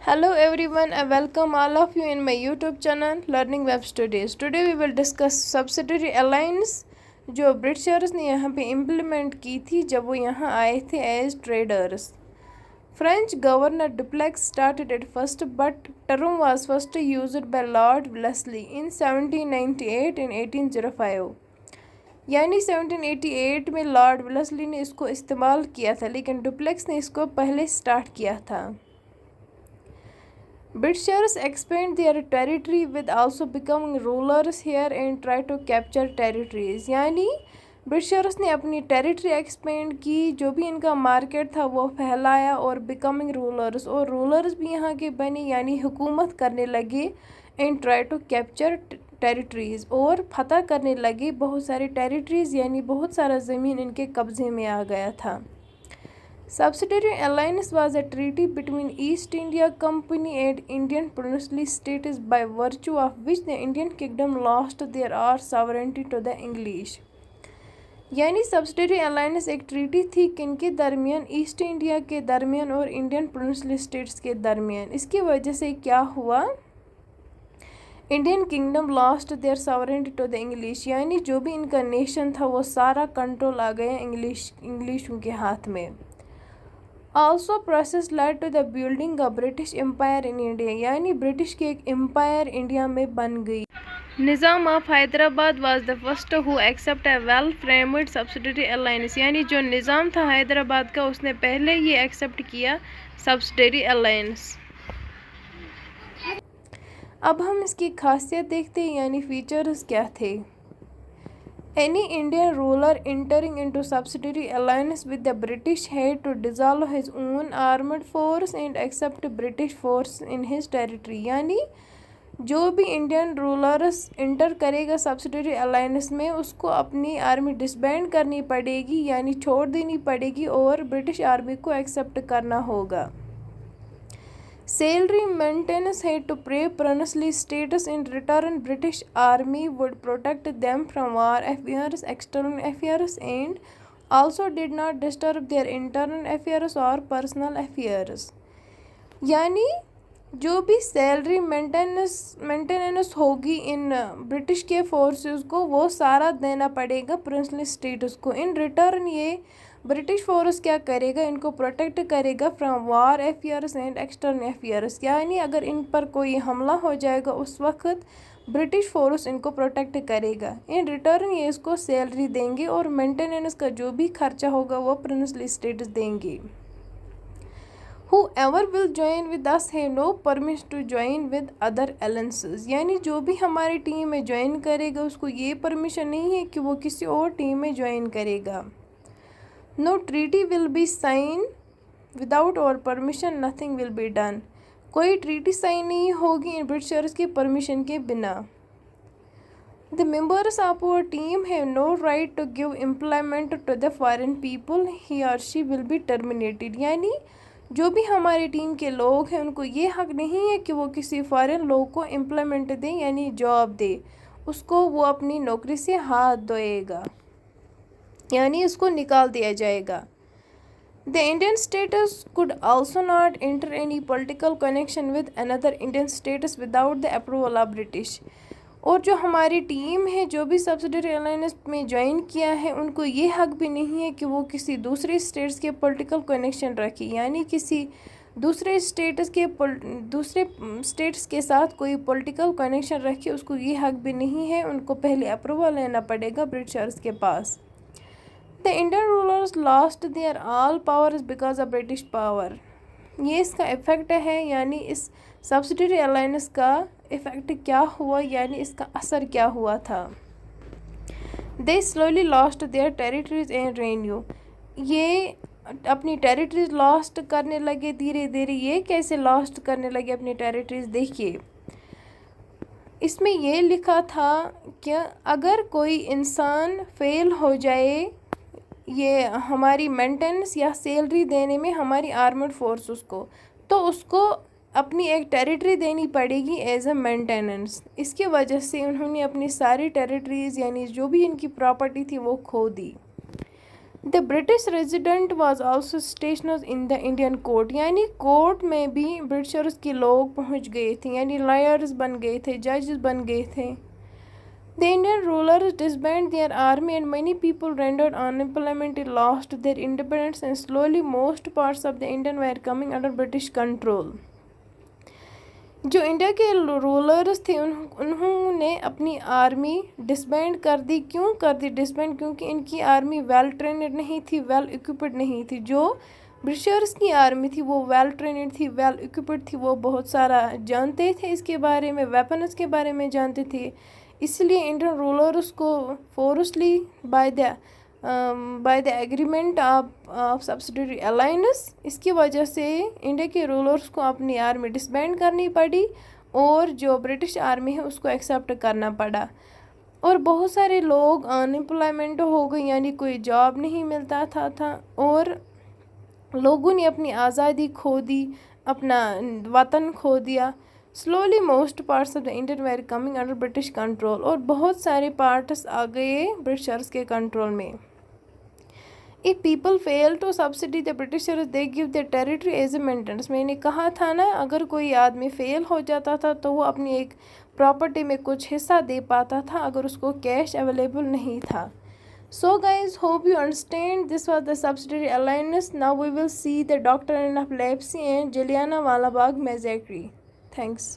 Hello everyone, I welcome all of you in my YouTube channel Learning Web Studies. Today we will discuss subsidiary alliance जो Britishers ने यहाँ पे implement की थी जब वो यहाँ आए थे as traders. French Governor Dupleix started it first, but term was first used by Lord Wellesley in 1798 and 1805. यानी 1788 में लॉर्ड वेलेस्ली ने इसको इस्तेमाल किया था, लेकिन डुप्लेक्स ने इसको पहले स्टार्ट किया था. Britishers expand their territory with also becoming rulers here and try to capture territories. यानी ब्रिटिशर्स ने अपनी टेरिटरी एक्सपेंड की, जो भी इनका मार्केट था वो फैलाया और बिकमिंग रूलर्स, और रूलर्स भी यहाँ के बने यानी हुकूमत करने लगे. And try to capture territories, और फतह करने लगे बहुत सारी टेरिटरीज़, यानी बहुत सारा ज़मीन इनके कब्ज़े में आ गया था. Subsidiary alliance was a treaty between East India Company and Indian princely states by virtue of which the Indian kingdom lost their sovereignty to the English. यानी सब्सिडरी अलायंस एक ट्रीटी थी किनके दरमियान, ईस्ट इंडिया के दरमियान और Indian princely states के दरमियान. इसकी वजह से क्या हुआ, Indian kingdom lost their sovereignty to the English, यानी जो भी इनका नेशन था वो सारा कंट्रोल आ गया इंग्लिशों के हाथ में. Also process led to the building of British Empire in India, यानी ब्रिटिश की एक एम्पायर इंडिया में बन गई. Nizam of Hyderabad was the first who accept a well framed subsidiary alliance, यानी जो निज़ाम था हैदराबाद का उसने पहले ये एक्सेप्ट किया सब्सिडरी अलायंस. अब हम इसकी खासियत देखते हैं, यानी फीचर्स क्या थे. Any Indian ruler entering into subsidiary alliance with the British had to dissolve his own armed force and accept British force in his territory. यानी जो भी इंडियन रूलर्स इंटर करेगा सब्सिडरी अलायंस में उसको अपनी आर्मी डिसबैंड करनी पड़ेगी, यानी छोड़ देनी पड़ेगी, और ब्रिटिश आर्मी को एक्सेप्ट करना होगा. Salary maintenance had to pay princely status. In return, British Army would protect them from war affairs, external affairs, and also did not disturb their internal affairs or personal affairs. यानी जो भी salary maintenance होगी in British के forces को वो सारा देना पड़ेगा प्रिंसली स्टेट्स को. इन रिटर्न ये ब्रिटिश फोर्स क्या करेगा, इनको प्रोटेक्ट करेगा from war affairs and external affairs, यानी अगर इन पर कोई हमला हो जाएगा उस वक्त ब्रिटिश फोर्स इनको प्रोटेक्ट करेगा. इन रिटर्न ये इसको सैलरी देंगे और मेंटेनेंस का जो भी खर्चा होगा वो प्रिंसली स्टेट्स देंगे. Whoever will join with us have no permission to join with other alliances, यानी जो भी हमारी टीम में ज्वाइन करेगा उसको ये परमिशन नहीं है कि वो किसी और टीम में ज्वाइन करेगा. No treaty will be signed without our permission, nothing will be done. कोई ट्रीटी साइन नहीं होगी इन ब्रिटिशर्स की परमिशन के बिना. The members of our team have no right to give employment to the foreign people, he or she will be terminated. यानी जो भी हमारी टीम के लोग हैं उनको ये हक नहीं है कि वो किसी फॉरेन लोग को एम्प्लॉयमेंट दें, यानी जॉब दे, उसको वो अपनी नौकरी से हाथ धोएगा, यानी उसको निकाल दिया जाएगा. The Indian status could also not enter any political connection with another Indian status without the approval of British. और जो हमारी टीम है जो भी सब्सिडरी अलायंस में ज्वाइन किया है उनको ये हक भी नहीं है कि वो किसी दूसरे स्टेट्स के पॉलिटिकल कनेक्शन रखें, यानी किसी दूसरे स्टेट्स के साथ कोई पॉलिटिकल कनेक्शन रखे, उसको ये हक भी नहीं है. उनको पहले अप्रूवल लेना पड़ेगा ब्रिटिशर्स के पास. The Indian rulers lost their all powers because of British power. ये इसका इफ़ेक्ट है, यानी इस सब्सिडरी अलायंस का इफ़ेक्ट क्या हुआ, यानी इसका असर क्या हुआ था. They slowly lost their territories and revenue. ये अपनी टेरिटरीज लॉस्ट करने लगे धीरे धीरे. ये कैसे लॉस्ट करने लगे अपनी टेरिटरीज, देखिए इसमें ये लिखा था कि अगर कोई इंसान फेल हो जाए ये हमारी मेंटेनेंस या सैलरी देने में हमारी आर्मड फोर्स उसको, तो उसको अपनी एक टेरिटरी देनी पड़ेगी एज अ मेंटेनेंस. इसकी वजह से उन्होंने अपनी सारी टेरिटरीज़ यानी जो भी इनकी प्रॉपर्टी थी वो खो दी. The British resident was also stationed in the Indian court, यानी कोर्ट में भी ब्रिटिशर्स के लोग पहुंच गए थे, यानी लॉयर्स बन गए थे, जजेस बन गए थे। The Indian rulers disbanded their army and many people rendered unemployment lost their independence and slowly most parts of the Indian were coming under British control। जो इंडिया के रूलर्स थे उन्होंने अपनी आर्मी डिसबैंड कर दी। क्यों कर दी डिसबैंड? क्योंकि इनकी आर्मी वेल ट्रेनड नहीं थी, वेल इक्विप्ड नहीं थी। जो ब्रिटिशर्स की आर्मी थी वो वेल ट्रेनड थी, वेल इक्विप्ड थी, वो बहुत सारा जानते थे इसके बारे में, वेपन्स के बारे में जानते थे। इसलिए इंडियन रूलर्स को forcefully by the agreement of subsidiary alliance, इसकी वजह से इंडिया के रूलर्स को अपनी आर्मी डिसबैंड करनी पड़ी और जो ब्रिटिश आर्मी है उसको एक्सेप्ट करना पड़ा। और बहुत सारे लोग अनएम्प्लॉयमेंट हो गए, यानी कोई जॉब नहीं मिलता था और लोगों ने अपनी आज़ादी खो दी, अपना वतन खो दिया। Slowly most parts of the Indian were coming under British control, और बहुत सारे पार्ट्स आ गए ब्रिटिशर्स के कंट्रोल में। If people fail to subsidy the Britishers they give the territory as a maintenance. मैंने कहा था ना, अगर कोई आदमी फेल हो जाता था तो वो अपनी एक प्रॉपर्टी में कुछ हिस्सा दे पाता था अगर उसको कैश अवेलेबल नहीं था। So guys, hope you understand. This was the subsidiary alliance. Now we will see the doctrine of Leipzig and Jallianwala Bagh massacre. Thanks.